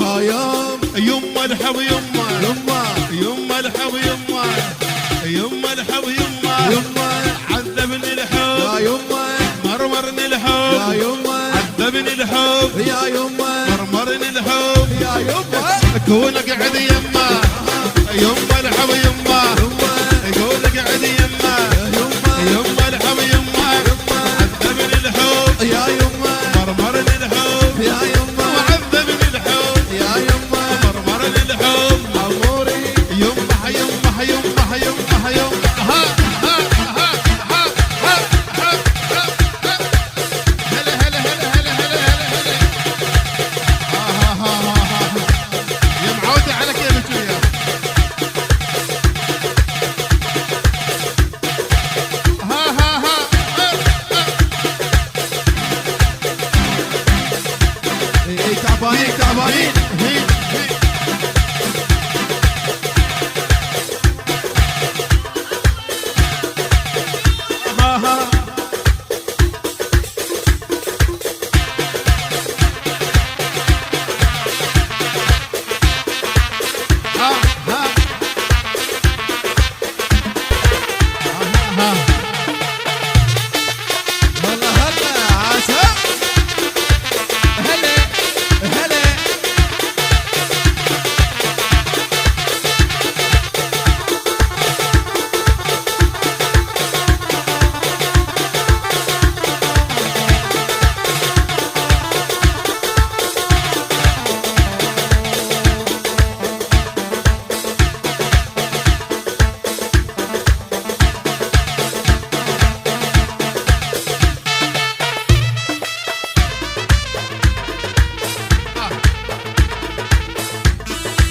ها يما الحب يما يما يما الحب يما يما الحب يما يما عذبني يا الحب يما مرمرني يا الحب يما عذبني الحب يا يما مرمرني الحب يا يما كون قاعد يما يما الحب يما كون قاعد يما يما الحب يما عذبني الحب يا يما مرمرني الحب يا يما وعذبني الحب يا يما مرمرني الحب عموري يما يما يما يما يما ها ها ها ها ها ها ها هلا هلا هلا هلا هلا هلا ها ها ها ها يا معودة على كيفك وياه ها ها ها تعبانين تعبانين هي